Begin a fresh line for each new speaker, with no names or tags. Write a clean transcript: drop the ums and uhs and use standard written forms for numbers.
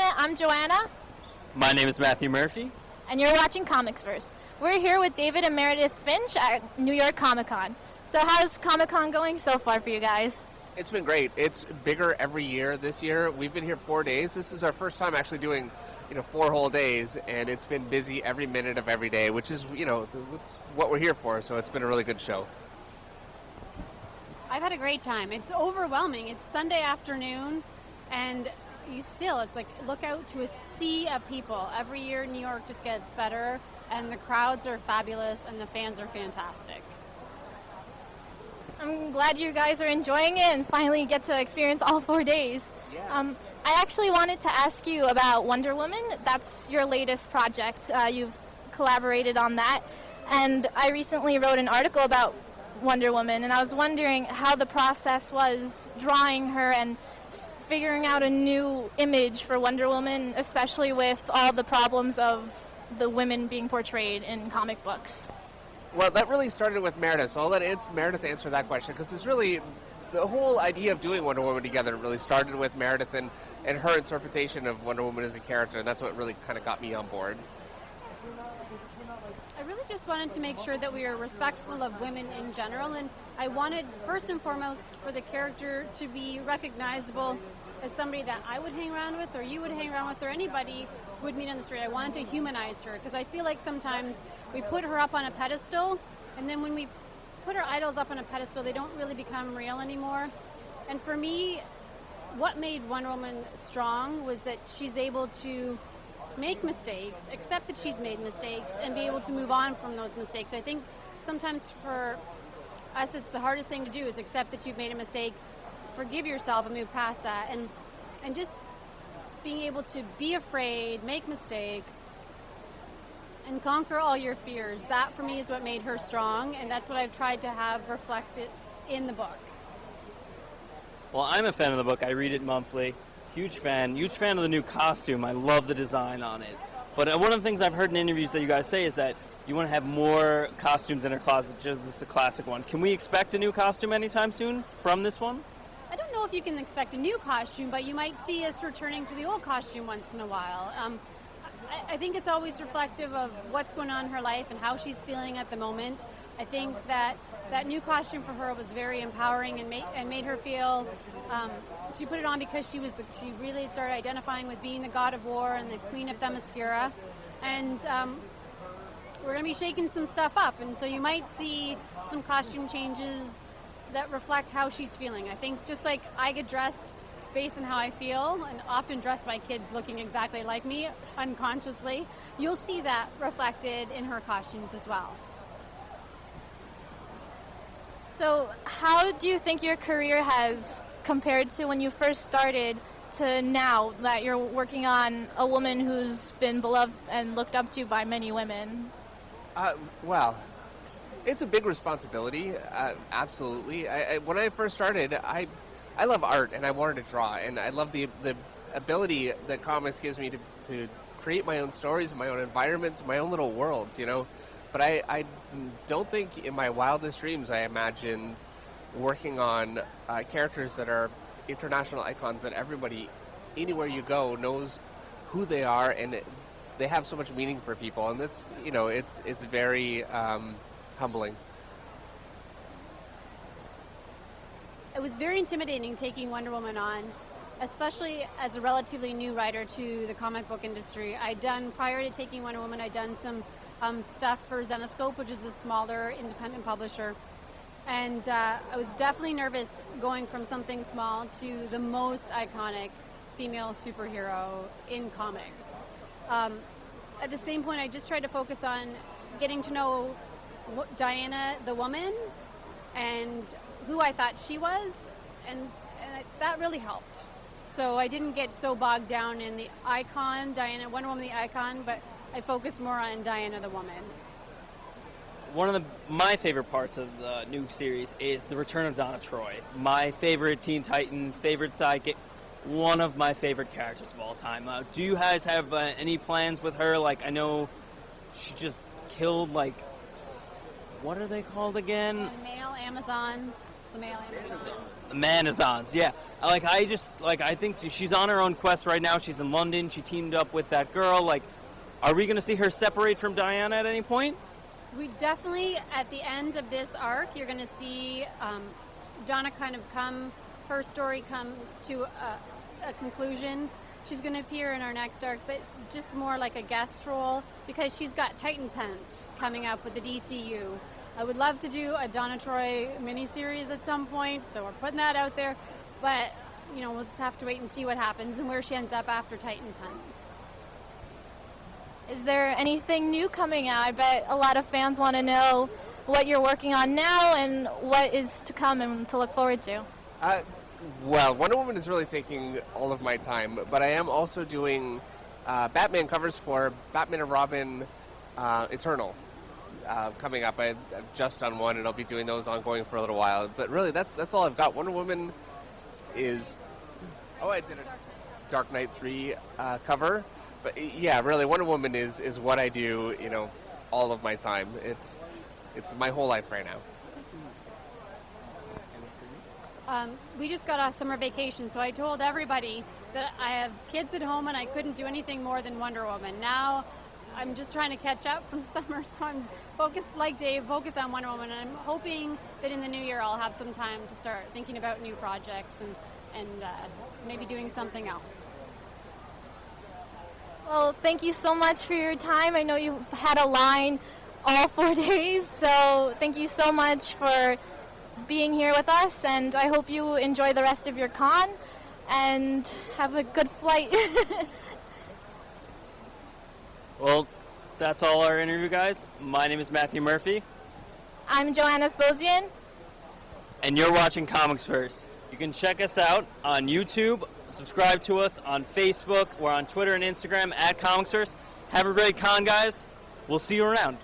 Internet. I'm Joanna.
My name is Matthew Murphy.
And you're watching ComicsVerse. We're here with David and Meredith Finch at New York Comic Con. So how's Comic Con going so far for you guys?
It's been great. It's bigger every year. This year, we've been here 4 days. This is our first time actually doing, 4 whole days, and it's been busy every minute of every day, which is, that's what we're here for. So it's been a really good show.
I've had a great time. It's overwhelming. It's Sunday afternoon, and it's like look out to a sea of people. Every year New York just gets better, and the crowds are fabulous, and the fans are fantastic.
I'm glad you guys are enjoying it and finally get to experience all 4 days.
Yeah.
I actually wanted to ask you about Wonder Woman. That's your latest project. You've collaborated on that, and I recently wrote an article about Wonder Woman, and I was wondering how the process was drawing her and figuring out a new image for Wonder Woman, especially with all the problems of the women being portrayed in comic books.
Well, that really started with Meredith, so I'll let Meredith answer that question, because it's really, the whole idea of doing Wonder Woman together really started with Meredith and her interpretation of Wonder Woman as a character, and that's what really kind of got me on board.
I really just wanted to make sure that we were respectful of women in general, and I wanted, first and foremost, for the character to be recognizable as somebody that I would hang around with, or you would hang around with, or anybody would meet on the street. I wanted to humanize her, because I feel like sometimes we put her up on a pedestal, and then when we put our idols up on a pedestal, they don't really become real anymore. And for me, what made Wonder Woman strong was that she's able to make mistakes, accept that she's made mistakes, and be able to move on from those mistakes. I think sometimes for us, it's the hardest thing to do is accept that you've made a mistake, forgive yourself, and move past that. And just being able to be afraid, make mistakes, and conquer all your fears. That, for me, is what made her strong, and that's what I've tried to have reflected in the book.
Well, I'm a fan of the book. I read it monthly. Huge fan of the new costume. I love the design on it. But one of the things I've heard in interviews that you guys say is that you want to have more costumes in our closet, just a classic one. Can we expect a new costume anytime soon from this one?
I don't know if you can expect a new costume, but you might see us returning to the old costume once in a while. I think it's always reflective of what's going on in her life and how she's feeling at the moment. I think that new costume for her was very empowering and made her feel. She put it on because she really started identifying with being the god of war and the queen of Themyscira, and we're going to be shaking some stuff up, and so you might see some costume changes that reflect how she's feeling. I think just like I get dressed based on how I feel, and often dress my kids looking exactly like me unconsciously, you'll see that reflected in her costumes as well.
So how do you think your career has compared to when you first started to now that you're working on a woman who's been beloved and looked up to by many women?
Well, it's a big responsibility, absolutely. When I first started, I love art, and I wanted to draw, and I love the ability that comics gives me to create my own stories, my own environments, my own little worlds, But I don't think in my wildest dreams I imagined working on characters that are international icons that everybody, anywhere you go, knows who they are, and they have so much meaning for people, and that's, it's very humbling.
It was very intimidating taking Wonder Woman on, especially as a relatively new writer to the comic book industry. Prior to taking Wonder Woman, I'd done some stuff for Zenescope, which is a smaller independent publisher. And I was definitely nervous going from something small to the most iconic female superhero in comics. At the same point, I just tried to focus on getting to know Diana the woman and who I thought she was, and that really helped. So I didn't get so bogged down in the icon, Diana, Wonder Woman the icon, but I focused more on Diana the woman.
One of my favorite parts of the new series is the return of Donna Troy. My favorite Teen Titan, favorite sidekick, one of my favorite characters of all time. Do you guys have any plans with her? Like, I know she just killed, what are they called again?
The male Amazons.
The Manazons, yeah. I think she's on her own quest right now. She's in London. She teamed up with that girl. Like, are we going to see her separate from Diana at any point?
We definitely, at the end of this arc, you're going to see Donna her story come to a conclusion. She's going to appear in our next arc, but just more like a guest role because she's got Titan's Hunt coming up with the DCU. I would love to do a Donna Troy miniseries at some point, so we're putting that out there. But, we'll just have to wait and see what happens and where she ends up after Titan's Hunt.
Is there anything new coming out? I bet a lot of fans want to know what you're working on now and what is to come and to look forward to.
Well, Wonder Woman is really taking all of my time, but I am also doing Batman covers for Batman and Robin Eternal coming up. I've just done one, and I'll be doing those ongoing for a little while. But really, that's all I've got. Wonder Woman is... Oh, I did a Dark Knight 3 cover. But yeah, really, Wonder Woman is what I do, all of my time. It's my whole life right now.
We just got off summer vacation, so I told everybody that I have kids at home and I couldn't do anything more than Wonder Woman. Now I'm just trying to catch up from summer, so I'm focused, like Dave, focused on Wonder Woman. And I'm hoping that in the new year I'll have some time to start thinking about new projects and maybe doing something else.
Well, thank you so much for your time. I know you had a line all 4 days, so thank you so much for being here with us, and I hope you enjoy the rest of your con and have a good flight.
Well, that's all our interview, guys. My name is Matthew Murphy.
I'm Joanna Sbosian.
And you're watching ComicsVerse. You can check us out on YouTube, subscribe to us on Facebook. We're on Twitter and Instagram at ComicsVerse. Have a great con, guys. We'll see you around.